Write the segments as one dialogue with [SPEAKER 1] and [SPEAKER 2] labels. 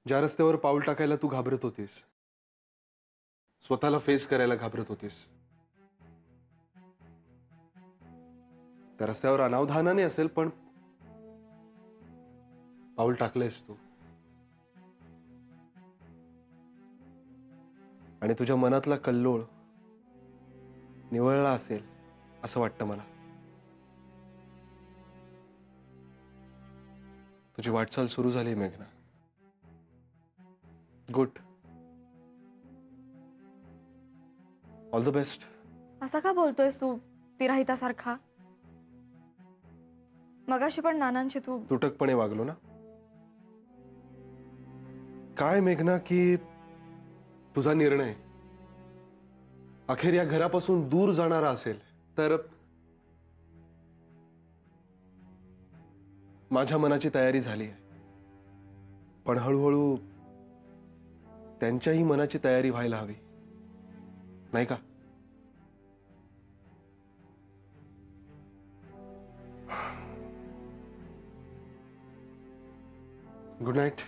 [SPEAKER 1] ज्या रस्त्यावर पाऊल टाकायला तू घाबरत होतीस, स्वतःला फेस करायला घाबरत होतीस, त्या रस्त्यावर अनावधानाने असेल पण पाऊल टाकलंयस तू. आणि तुझ्या मनातला कल्लोळ निवळला असेल असं वाटतं मला. तुझी वाटचाल सुरू झाली मेघना. गुड. All the best.
[SPEAKER 2] असा का बोलतोयस तू तिराहितासारखा? मगाशी पण नानांशी तू
[SPEAKER 1] तुटकपणे वागलो ना. काय मेघना की तुझा निर्णय अखेर या घरापासून दूर जाणारा असेल तर माझ्या मनाची तयारी झाली आहे. पण हळूहळू त्यांच्याही मनाची तयारी व्हायला हवी, नाही का? Good night.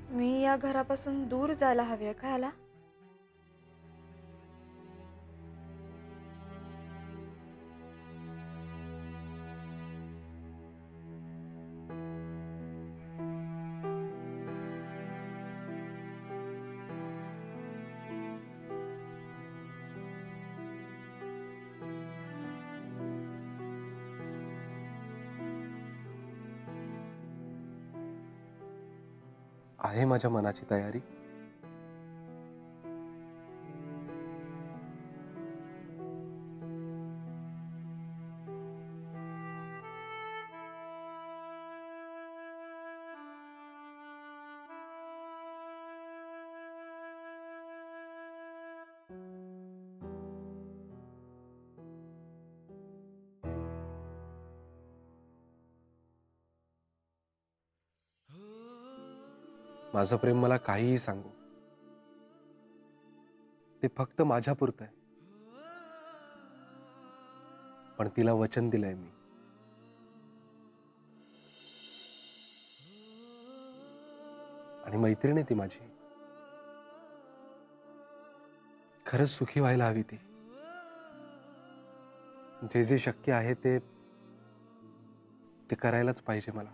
[SPEAKER 2] मी या घरापासून दूर जायला हवी आहे का याला?
[SPEAKER 1] आहे माझ्या मनाची तयारी. माझं प्रेम मला काहीही सांगू, ते फक्त माझ्यापुरतं आहे. पण तिला वचन दिलंय मी. आणि मैत्रीण आहे ती माझी. खरंच सुखी व्हायला हवी ती. जे जे शक्य आहे ते करायलाच पाहिजे मला.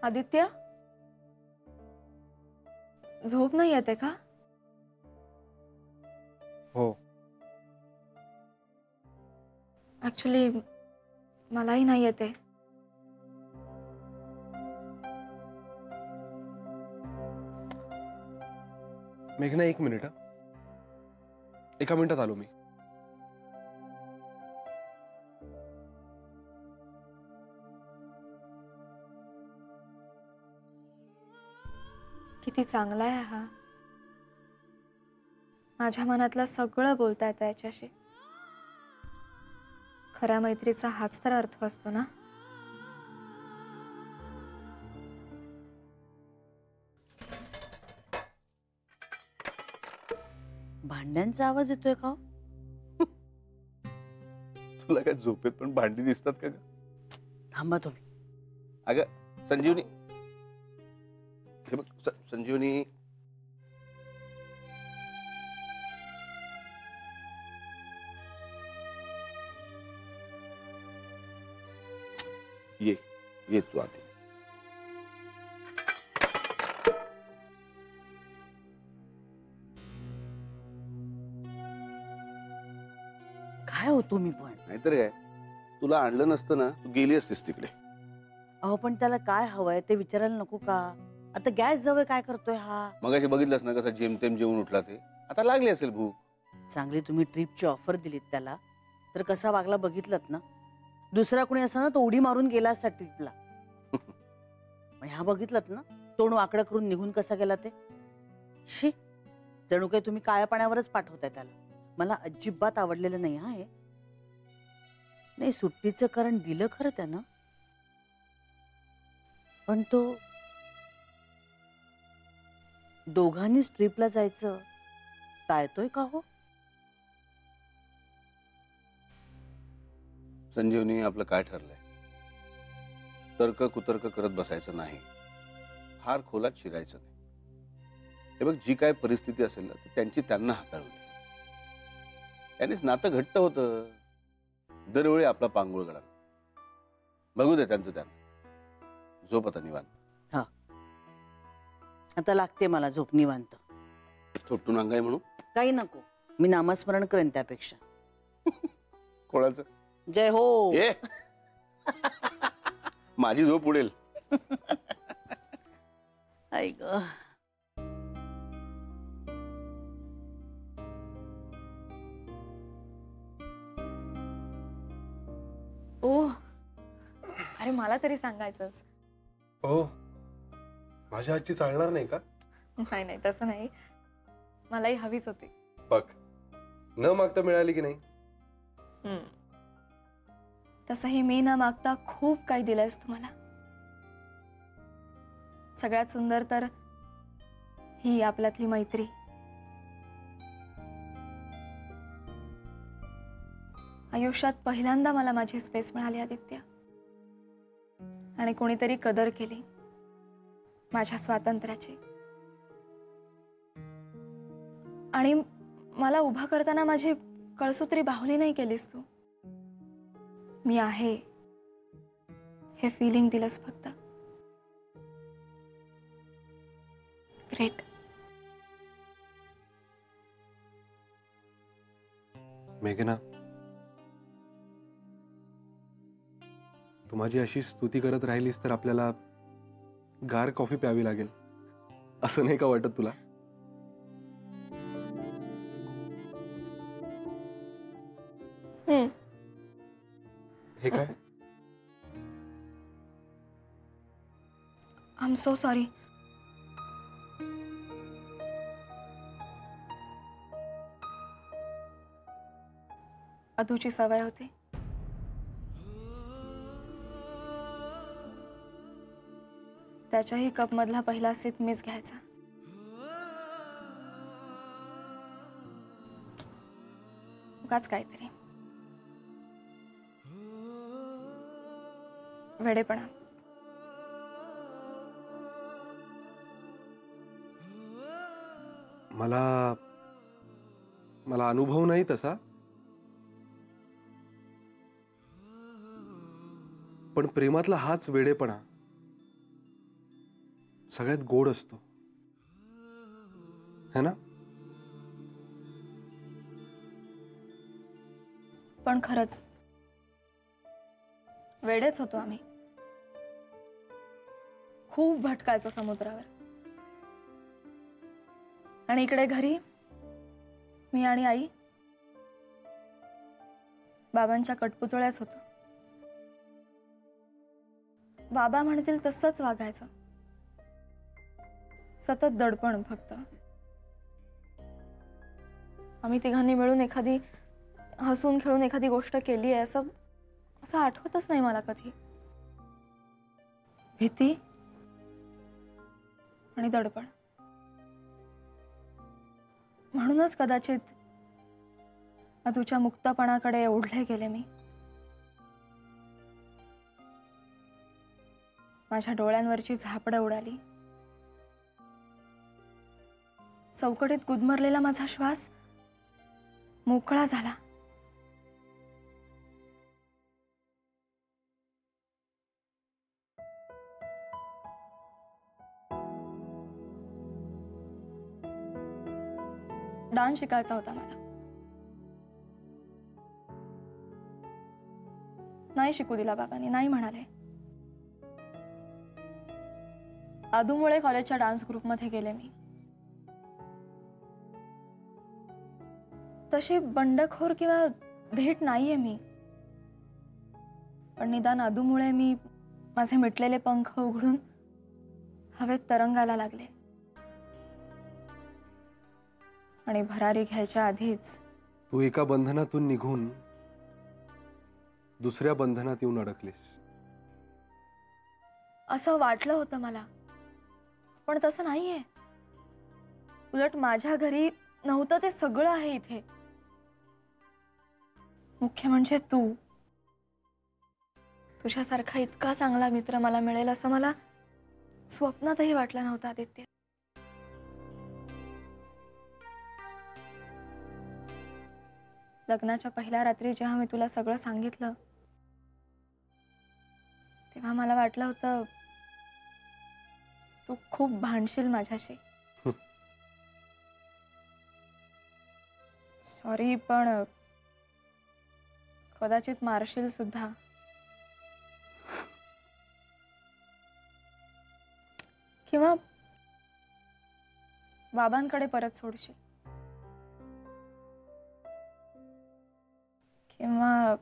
[SPEAKER 2] आदित्य, झोप नाही येते का?
[SPEAKER 1] हो.
[SPEAKER 2] ऍक्च्युली मलाही नाही येते.
[SPEAKER 1] मेघना, एक मिनिट. एका मिनिटात आलो मी.
[SPEAKER 2] किती चांगला आहे हा. माझ्या मनातलं सगळं बोलता येतं याच्याशी. खऱ्या मैत्रीचा हाच तर अर्थ असतो ना.
[SPEAKER 3] भांड्यांचा आवाज येतोय का?
[SPEAKER 4] तुला काय झोपेत पण भांडी दिसतात का?
[SPEAKER 3] थांबा तुम्ही.
[SPEAKER 4] अगं संजीवनी, हे बघ संजीवनी, ये ये तू आधी.
[SPEAKER 3] काय होतो मी पण?
[SPEAKER 4] नाहीतर काय, तुला आणलं नसतं ना, तू गेली असतीस तिकडे.
[SPEAKER 3] अहो पण त्याला काय हवंय ते विचारायला नको का? आता गॅस जवळ काय करतोय हा?
[SPEAKER 4] मगाशी बघितलंस ना कसं जेमतेम जेवून उठला ते. आता लागली असेल भूक.
[SPEAKER 3] चांगली तुम्ही ट्रिपची ऑफर दिलीत त्याला, तर कसा वागला बघितलत ना. दुसरा कोणी असा ना तो उडी मारून गेला असता ट्रिपला. पण ह्या बघितलत ना, तोंड वाकडं करून निघून कसा गेला ते. शी, जणू काही तुम्ही काळ्या पाण्यावरच पाठवताय त्याला. मला अजिबात आवडलेलं नाही हा हे. नाही, सुट्टीचं कारण दिलं खरं त्यानं, पण तो दोघांनीच ट्रिपला जायचं टाळतोय का हो?
[SPEAKER 4] संजीवनी, आपलं काय ठरलंय? तर्क कुतर्क करत बसायचं नाही, फार खोलात शिरायचं नाही. हे बघ, जी काय परिस्थिती असेल ना ती त्यांची त्यांना हाताळू दे. त्यांनीच नातं घट्ट होतं. दरवेळी आपला पांगुळ गळा. बघू दे त्यांचं त्यांना. झोप आता निवांत.
[SPEAKER 3] आता लागते मला झोप निवांत.
[SPEAKER 4] थोपटून अंगाई म्हणू?
[SPEAKER 3] काही नको, मी नामस्मरण करेन त्यापेक्षा.
[SPEAKER 4] कोणाचं?
[SPEAKER 3] जय हो.
[SPEAKER 4] ए माझी झोप उडेल.
[SPEAKER 3] ऐक,
[SPEAKER 2] ओ, अरे मला तरी सांगायचंच.
[SPEAKER 1] हो, माझ्या हातची चालणार नाही का?
[SPEAKER 2] नाही नाही, तसं नाही, मलाही हवीच होती.
[SPEAKER 1] बघ, न मागता मिळाली की नाही?
[SPEAKER 2] तसंही मी न मागता खूप काही दिलंयस तुम्हाला. सगळ्यात सुंदर तर ही आपल्यातली मैत्री. आयुष्यात पहिल्यांदा मला माझी स्पेस मिळाली आदित्य, आणि कोणीतरी कदर केली माझ्या स्वातंत्र्याची. आणि मला उभा करताना माझी कळसूत्री बाहुली नाही केलीस तू. मी आहे हे फीलिंग दिलंस फक्त. ग्रेट.
[SPEAKER 1] मेघना, तू माझी अशी स्तुती करत राहिलीस तर आपल्याला गार कॉफी प्यावी लागेल, असं नाही का वाटत तुला? हे काय?
[SPEAKER 2] I am so sorry. अधूची सवय होती. त्याच्याही कप मधला पहिला सिप मिस घ्यायचा. उगाच काहीतरी वेडेपणा.
[SPEAKER 1] मला मला अनुभव नाही तसा, पण प्रेमातला हाच वेडेपणा सगळ्यात गोड असतो, है ना?
[SPEAKER 2] पण खरंच वेडेच होतो आम्ही. खूप भटकायचो समुद्रावर. आणि इकडे घरी मी आणि आई बाबांच्या कटपुतळ्याच होतो. बाबा म्हणतील तसंच वागायचं. सतत दडपण फक्त. आम्ही तिघांनी मिळून एखादी हसून खेळून एखादी गोष्ट केली आहे असं असं आठवतच नाही मला कधी. भीती आणि दडपण. म्हणूनच कदाचित अधूच्या मुक्तपणाकडे ओढले गेले मी. माझ्या डोळ्यांवरची झापडं उडाली. चौकटीत गुदमरलेला माझा श्वास मोकळा झाला. डान्स शिकायचा होता मला. नाही शिकू दिला बाबांनी. नाही म्हणाले. अदूमुळे कॉलेजच्या डान्स ग्रुपमध्ये गेले मी. तशी बंडखोर किंवा धीट नाहीये मी, पण निदान अदूमुळे मी माझे मिटलेले पंख उघडून हवेत तरंगायला लागले. आणि भरारी घ्यायच्या आधीच
[SPEAKER 1] तू एका बंधनातून निघून दुसऱ्या बंधनात येऊन अडकलीस.
[SPEAKER 2] असं वाटलं होतं मला, पण तसं नाहीये. उलट माझ्या घरी नव्हतं ते सगळं आहे इथे. मुख्य म्हणजे तू. तुझ्यासारखा इतका चांगला मित्र मला मिळेल असं मला स्वप्नातही वाटलं नव्हतं आदित्य. लग्नाच्या पहिल्या रात्री जेव्हा मी तुला सगळं सांगितलं तेव्हा मला वाटलं होतं तू खूप भांडशील माझ्याशी. सॉरी, पण कदाचित मारशील सुद्धा. किंवा बाबांकडे परत सोडशील. किंवा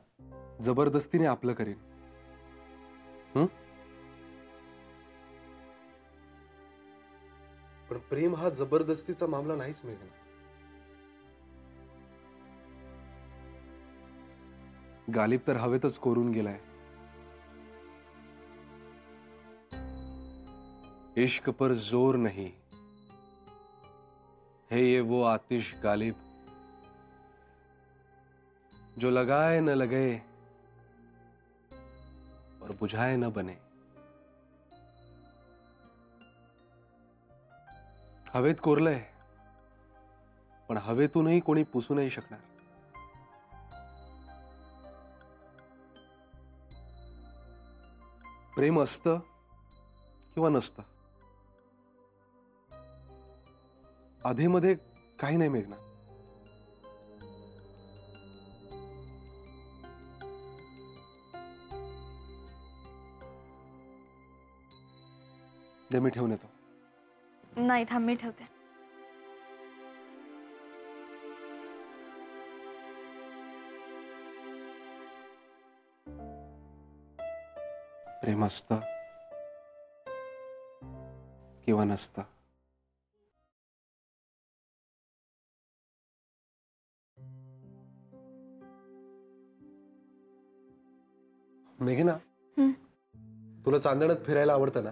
[SPEAKER 1] जबरदस्तीने आपलं करीन. पण प्रेम हा जबरदस्तीचा मामला नाहीच मेघना. गालिब तर हवेतच कोरून गेलाय. इश्क पर जोर नहीं है ये वो आतिश गालिब जो लगाए न लगे और बुझाए न बने. हवेत कोरलंय, पण हवेतूनही कोणी पुसू नाही शकणार. प्रेम असतं किंवा नसतं, आधीमध्ये काही नाही मेघना. दे मी ठेवून येतो.
[SPEAKER 2] नाही, थांब, मी ठेवते.
[SPEAKER 1] प्रेम असतं किंवा नसतं, मेघना. तुला चांदण्यात फिरायला आवडतं ना?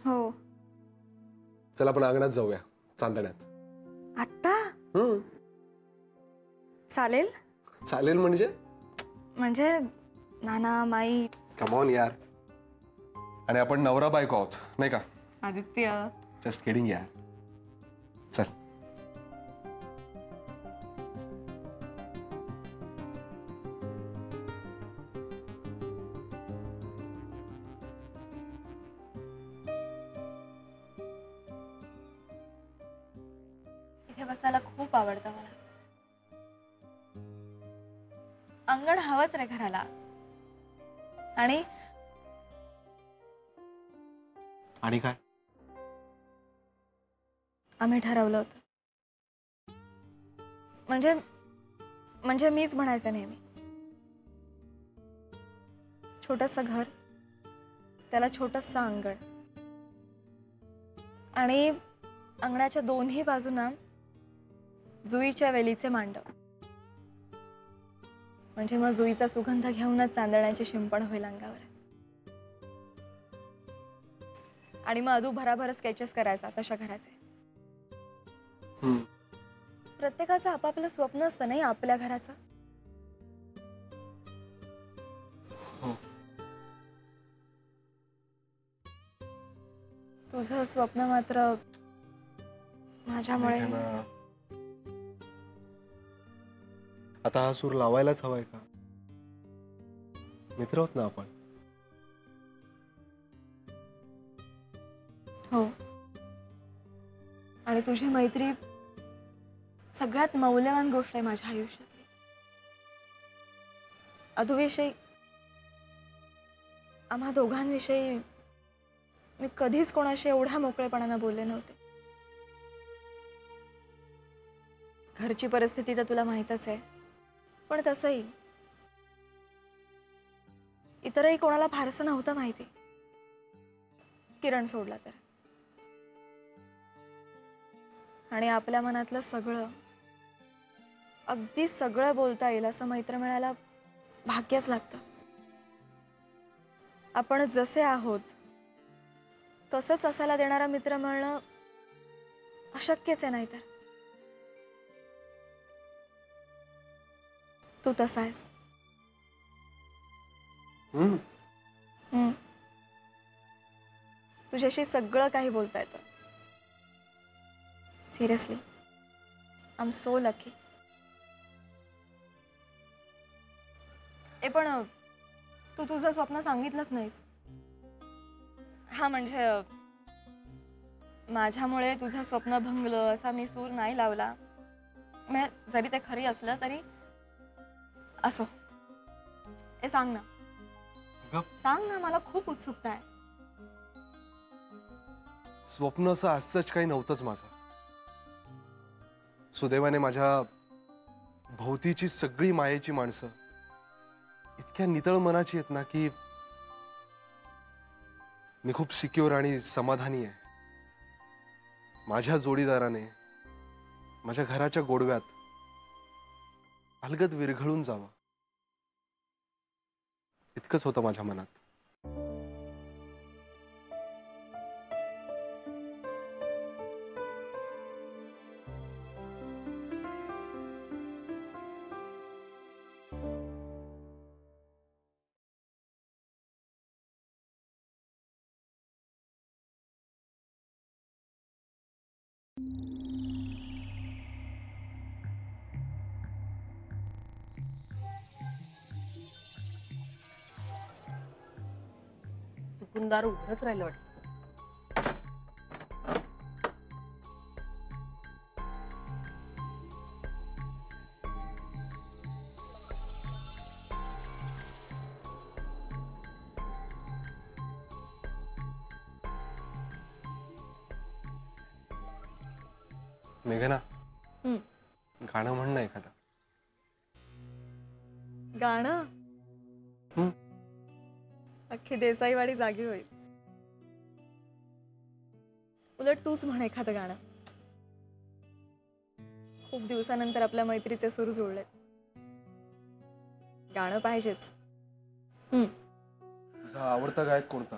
[SPEAKER 2] हो.
[SPEAKER 1] चला आपण अंगणात जाऊया चांदण्यात.
[SPEAKER 2] आत्ता चालेल?
[SPEAKER 1] चालेल म्हणजे
[SPEAKER 2] म्हणजे नाना, माई.
[SPEAKER 1] कम ऑन यार. आणि आपण नवरा बायको आहोत नाही का?
[SPEAKER 2] आदित्य.
[SPEAKER 1] जस्ट किडिंग यार. चल.
[SPEAKER 2] इथे बसायला खूप आवडतं मला. अंगण हवंच रे घराला. आणि
[SPEAKER 1] आणि काय?
[SPEAKER 2] आम्ही ठरवलं होतं. म्हणजे मीच म्हणायचं नेहमी. छोटंसं घर, त्याला छोटंसं अंगण, आणि अंगणाच्या दोन्ही बाजूना जुईच्या वेलीचे मांडव. म्हणजे मग जुईचा सुगंध घेऊनच चांदण्याची शिंपण होईल अंगावर. आणि मग अदू भराभर स्केचेस करायचा तशा घराचे. प्रत्येकाचं आपापलं स्वप्न असतं नाही आपल्या घराचं. तुझं स्वप्न मात्र माझ्यामुळे.
[SPEAKER 1] आता हा सूर लावायलाच हवाय का? मित्र आहोत ना आपण.
[SPEAKER 2] हो. आणि तुझी मैत्री सगळ्यात मौल्यवान गोष्ट आहे माझ्या आयुष्यातली. अदूविषयी, आम्हा दोघांविषयी मी कधीच कोणाशी एवढ्या मोकळेपणानं बोलले नव्हते. घरची परिस्थिती तर तुला माहीतच आहे, पण तसंही इतरही कोणाला फारसं नव्हतं माहिती, किरण सोडला तर. आणि आपल्या मनातलं सगळं, अगदी सगळं बोलता येईल असं मैत्र मिळायला भाग्यच लागतं. आपण जसे आहोत तसंच असायला देणारा मित्र मिळणं अशक्यच आहे. नाहीतर तू तसा आहेस. तुझ्याशी सगळं काही बोलता येतं. Seriously, I am so lucky. पण तू तुझं स्वप्न सांगितलंच नाहीस. हा म्हणजे माझ्यामुळे तुझं स्वप्न भंगलं असा मी सूर नाही लावला. जरी ते खरी असलं तरी असो. सांग ना, सांग ना, मला खूप उत्सुकता आहे.
[SPEAKER 1] स्वप्न असं असंच काही नव्हतंच माझं. सुदैवाने माझ्या भोवतीची सगळी मायेची माणसं इतक्या नितळ मनाची आहेत ना की मी खूप सिक्युअर आणि समाधानी आहे. माझ्या जोडीदाराने माझ्या घराच्या गोडव्यात अलगद विरघळून जावं इतकंच होतं माझ्या मनात.
[SPEAKER 3] चुकून दार उघडच राहिलं वाटतं.
[SPEAKER 1] मेघना, गाणं म्हण ना एखादं.
[SPEAKER 2] गाणं? अख्खी देसाईवाडी जागी होईल. उलट तूच म्हण एखादं गाणं. खूप दिवसानंतर आपल्या मैत्रीचे सूर जुळलेत. गाणं पाहिजेच.
[SPEAKER 1] तुझा आवडता गायक कोणता?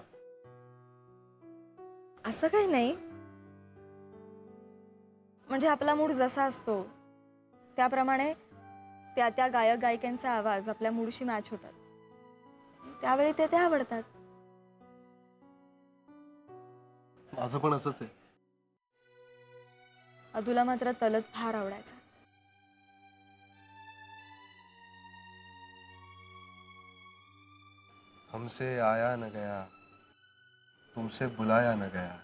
[SPEAKER 2] असं काही नाही, म्हणजे आपला मूड जसा असतो त्याप्रमाणे त्या त्या गायक गायिकांचा आवाज आपल्या मूडशी मॅच होतात. त्यावेळी ते ते आवडतात.
[SPEAKER 1] माझं पण असंच आहे.
[SPEAKER 2] अदूला मात्र तलत फार आवडायचा.
[SPEAKER 1] हमसे आया न गया, तुमसे बुलाया न गया,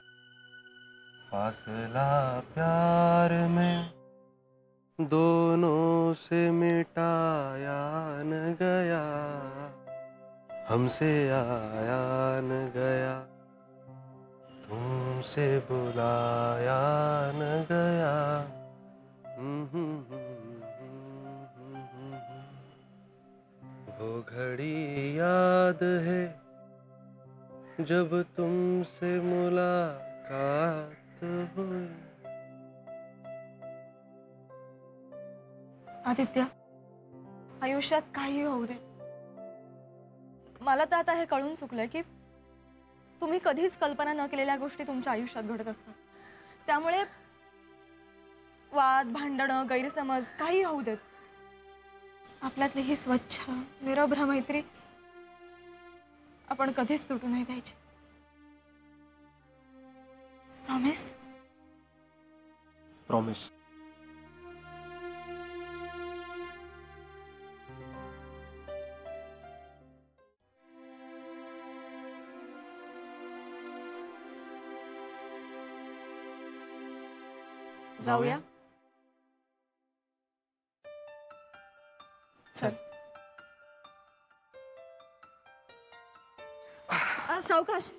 [SPEAKER 1] फासला प्यार में दोनों से मिटाया न गया, हमसे आया न गया, तुमसे बुलाया न गया. वो घड़ी याद है जब तुमसे मुलाकात हुई.
[SPEAKER 2] आदित्य, आयुष्यात काही होऊ दे, मला तर आता हे कळून चुकलंय की तुम्ही कधीच कल्पना न केलेल्या गोष्टी तुमच्या आयुष्यात घडत असतात. त्यामुळे वाद, भांडणं, गैरसमज काही होऊ देत, आपल्यातली ही स्वच्छ निरभ्र मैत्री आपण कधीच तुटू नाही द्यायची. प्रॉमिस?
[SPEAKER 1] प्रॉमिस.
[SPEAKER 2] जाऊया? चल. सावकाश.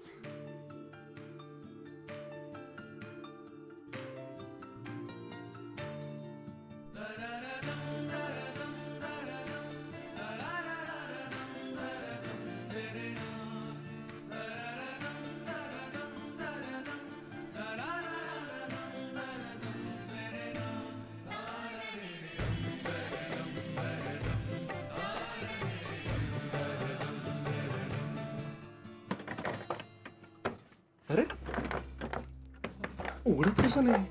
[SPEAKER 1] उघडत कसं नाही?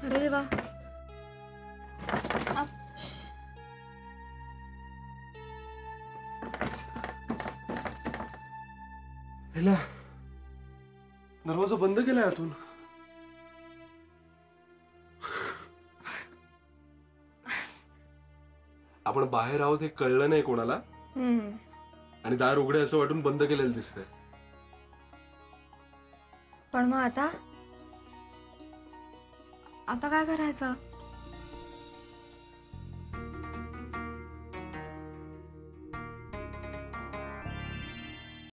[SPEAKER 2] अरे देवा.
[SPEAKER 1] हेला, दरवाजा बंद केलाय आतून. आपण बाहेर आहोत हे कळलं नाही कोणाला आणि दार उघडे असं वाटून बंद केलेलं दिसतंय.
[SPEAKER 2] पण मग आता काय करायचं?